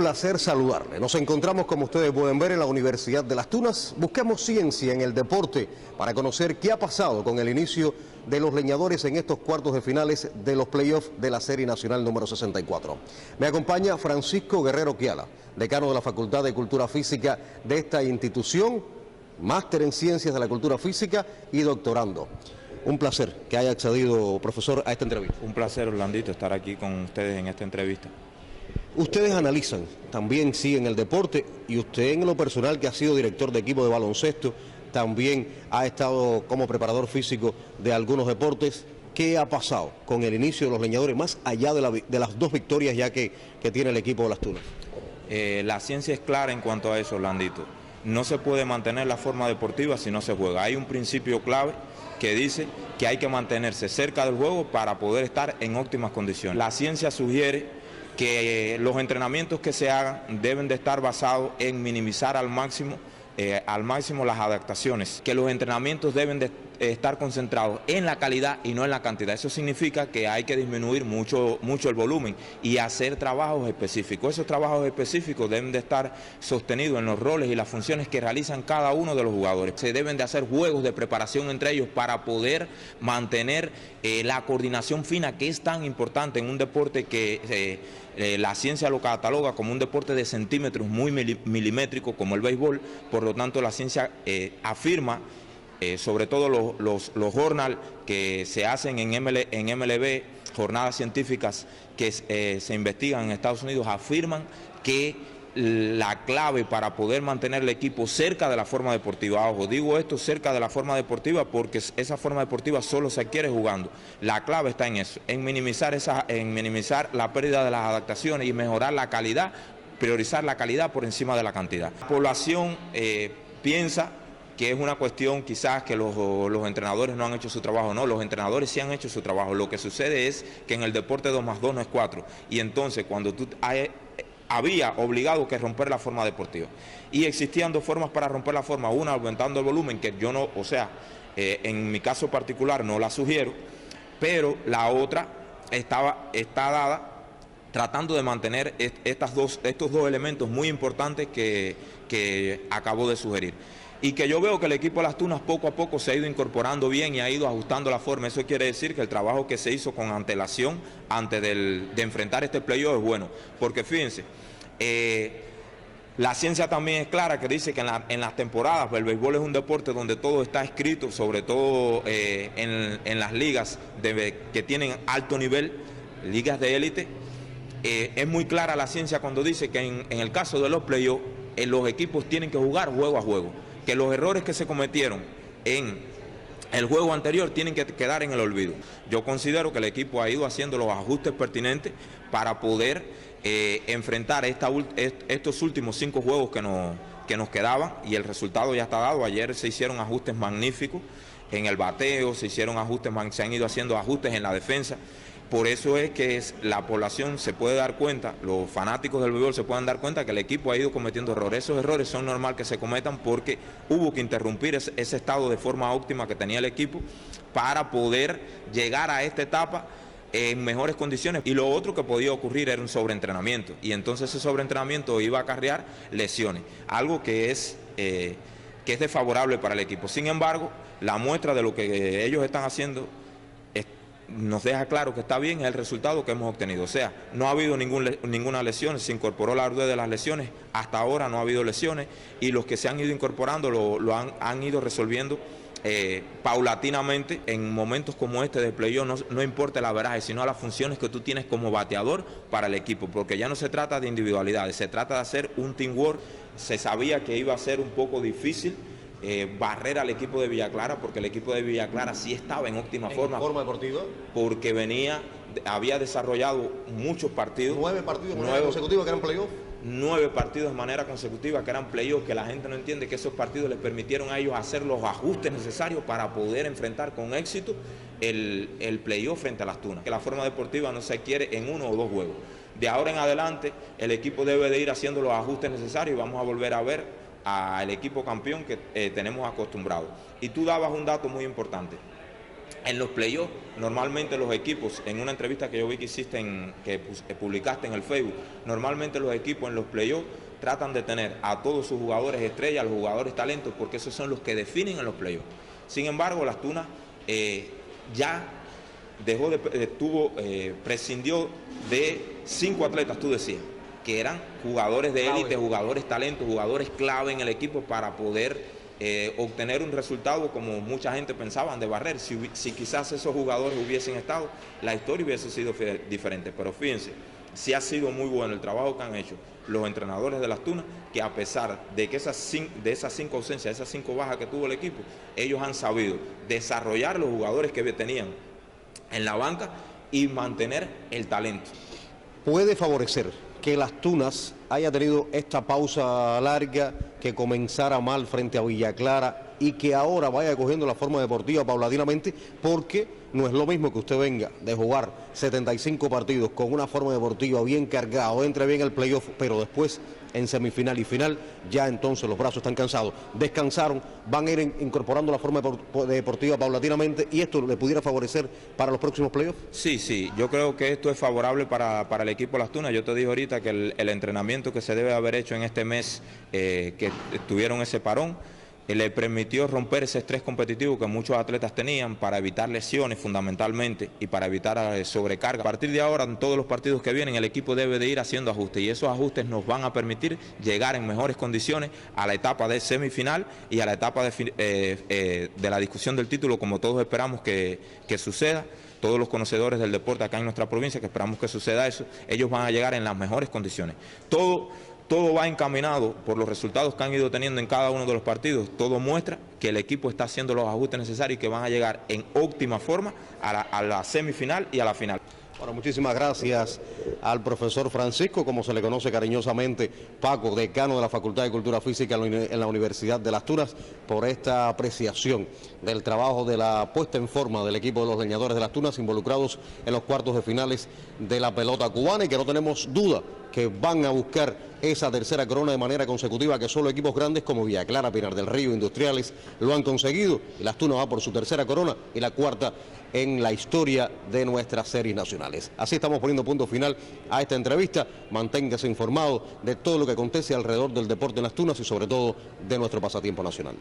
placer saludarle. Nos encontramos, como ustedes pueden ver, en la Universidad de Las Tunas. Buscamos ciencia en el deporte para conocer qué ha pasado con el inicio de los leñadores en estos cuartos de finales de los playoffs de la Serie Nacional número 64. Me acompaña Francisco Guerrero Quiala, decano de la Facultad de Cultura Física de esta institución, máster en Ciencias de la Cultura Física y doctorando. Un placer que haya accedido, profesor, a esta entrevista. Un placer, Orlandito, estar aquí con ustedes en esta entrevista. Ustedes analizan, también siguen el deporte, y usted en lo personal, que ha sido director de equipo de baloncesto, también ha estado como preparador físico de algunos deportes. ¿Qué ha pasado con el inicio de los leñadores, más allá de las dos victorias ya que tiene el equipo de Las Tunas? La ciencia es clara en cuanto a eso, Orlandito. No se puede mantener la forma deportiva si no se juega. Hay un principio clave que dice que hay que mantenerse cerca del juego para poder estar en óptimas condiciones. La ciencia sugiere que los entrenamientos que se hagan deben de estar basados en minimizar al máximo las adaptaciones, que los entrenamientos deben de estar concentrados en la calidad y no en la cantidad. Eso significa que hay que disminuir mucho el volumen y hacer trabajos específicos. Esos trabajos específicos deben de estar sostenidos en los roles y las funciones que realizan cada uno de los jugadores. Se deben de hacer juegos de preparación entre ellos para poder mantener la coordinación fina, que es tan importante en un deporte que la ciencia lo cataloga como un deporte de centímetros muy milimétrico como el béisbol. Por lo tanto, la ciencia afirma, sobre todo los journal que se hacen en MLB, jornadas científicas que se investigan en Estados Unidos, afirman que la clave para poder mantener el equipo cerca de la forma deportiva, ojo, digo esto, cerca de la forma deportiva, porque esa forma deportiva solo se adquiere jugando. La clave está en eso, en minimizar la pérdida de las adaptaciones y mejorar la calidad, priorizar la calidad por encima de la cantidad. La población piensa que es una cuestión quizás que los entrenadores no han hecho su trabajo. No, los entrenadores sí han hecho su trabajo. Lo que sucede es que en el deporte 2 más 2 no es 4, y entonces cuando tú había obligado que romper la forma deportiva, y existían dos formas para romper la forma: una aumentando el volumen, que yo no, en mi caso particular no la sugiero, pero la otra está dada tratando de mantener estos dos elementos muy importantes que acabo de sugerir, y que yo veo que el equipo de Las Tunas poco a poco se ha ido incorporando bien y ha ido ajustando la forma. Eso quiere decir que el trabajo que se hizo con antelación antes de enfrentar este playoff es bueno, porque fíjense, la ciencia también es clara, que dice que en las temporadas, pues, el béisbol es un deporte donde todo está escrito, sobre todo en las ligas que tienen alto nivel, ligas de élite. Es muy clara la ciencia cuando dice que en el caso de los playoffs, los equipos tienen que jugar juego a juego, que los errores que se cometieron en el juego anterior tienen que quedar en el olvido. Yo considero que el equipo ha ido haciendo los ajustes pertinentes para poder enfrentar estos últimos 5 juegos que nos quedaban, y el resultado ya está dado. Ayer se hicieron ajustes magníficos en el bateo, se han ido haciendo ajustes en la defensa. Por eso es que la población se puede dar cuenta, los fanáticos del béisbol se pueden dar cuenta que el equipo ha ido cometiendo errores. Esos errores son normal que se cometan porque hubo que interrumpir ese estado de forma óptima que tenía el equipo para poder llegar a esta etapa en mejores condiciones. Y lo otro que podía ocurrir era un sobreentrenamiento, y entonces ese sobreentrenamiento iba a acarrear lesiones, algo que es desfavorable para el equipo. Sin embargo, la muestra de lo que ellos están haciendo nos deja claro que está bien, es el resultado que hemos obtenido. O sea, no ha habido ninguna lesión, se incorporó la orden de las lesiones, hasta ahora no ha habido lesiones, y los que se han ido incorporando han ido resolviendo paulatinamente. En momentos como este de playoff no importa el averaje, sino las funciones que tú tienes como bateador para el equipo, porque ya no se trata de individualidades, se trata de hacer un teamwork. Se sabía que iba a ser un poco difícil barrer al equipo de Villa Clara, porque el equipo de Villa Clara sí estaba en óptima forma deportiva, porque había desarrollado muchos partidos. 9 partidos de manera consecutiva que eran playoff. 9 partidos de manera consecutiva que eran playoff, que la gente no entiende que esos partidos les permitieron a ellos hacer los ajustes necesarios para poder enfrentar con éxito el playoff frente a Las Tunas. Que la forma deportiva no se adquiere en 1 o 2 juegos. De ahora en adelante el equipo debe de ir haciendo los ajustes necesarios, y vamos a volver a ver al equipo campeón que tenemos acostumbrado. Y tú dabas un dato muy importante. En los playoffs, normalmente los equipos, en una entrevista que yo vi que hiciste, que publicaste en el Facebook, normalmente los equipos en los playoffs tratan de tener a todos sus jugadores estrellas, a los jugadores talentos, porque esos son los que definen en los playoffs. Sin embargo, Las Tunas ya prescindió de 5 atletas, tú decías, que eran jugadores de élite, jugadores talentos, jugadores clave en el equipo para poder obtener un resultado como mucha gente pensaba de barrer. Si quizás esos jugadores hubiesen estado, la historia hubiese sido diferente. Pero fíjense, sí ha sido muy bueno el trabajo que han hecho los entrenadores de Las Tunas, que a pesar de que esas 5 ausencias, esas 5 bajas que tuvo el equipo, ellos han sabido desarrollar los jugadores que tenían en la banca y mantener el talento. ¿Puede favorecer que Las Tunas haya tenido esta pausa larga, que comenzara mal frente a Villa Clara y que ahora vaya cogiendo la forma deportiva paulatinamente? Porque no es lo mismo que usted venga de jugar 75 partidos con una forma deportiva bien cargada, entre bien el playoff, pero después en semifinal y final ya entonces los brazos están cansados, descansaron, van a ir incorporando la forma deportiva paulatinamente, y esto le pudiera favorecer para los próximos playoffs. Sí, yo creo que esto es favorable para el equipo Las Tunas. Yo te dije ahorita que el entrenamiento que se debe haber hecho en este mes, que tuvieron ese parón, le permitió romper ese estrés competitivo que muchos atletas tenían, para evitar lesiones fundamentalmente y para evitar sobrecarga. A partir de ahora, en todos los partidos que vienen, el equipo debe de ir haciendo ajustes, y esos ajustes nos van a permitir llegar en mejores condiciones a la etapa de semifinal y a la etapa de la discusión del título, como todos esperamos que suceda. Todos los conocedores del deporte acá en nuestra provincia, que esperamos que suceda eso, ellos van a llegar en las mejores condiciones. Todo va encaminado por los resultados que han ido teniendo en cada uno de los partidos. Todo muestra que el equipo está haciendo los ajustes necesarios y que van a llegar en óptima forma a la semifinal y a la final. Bueno, muchísimas gracias al profesor Francisco, como se le conoce cariñosamente, Paco, decano de la Facultad de Cultura Física en la Universidad de Las Tunas, por esta apreciación del trabajo de la puesta en forma del equipo de los leñadores de Las Tunas, involucrados en los cuartos de finales de la pelota cubana, y que no tenemos duda que van a buscar esa tercera corona de manera consecutiva, que solo equipos grandes como Villa Clara, Pinar del Río, Industriales lo han conseguido, y Las Tunas va por su tercera corona y la cuarta en la historia de nuestras series nacionales. Así estamos poniendo punto final a esta entrevista. Manténgase informado de todo lo que acontece alrededor del deporte en Las Tunas y sobre todo de nuestro pasatiempo nacional.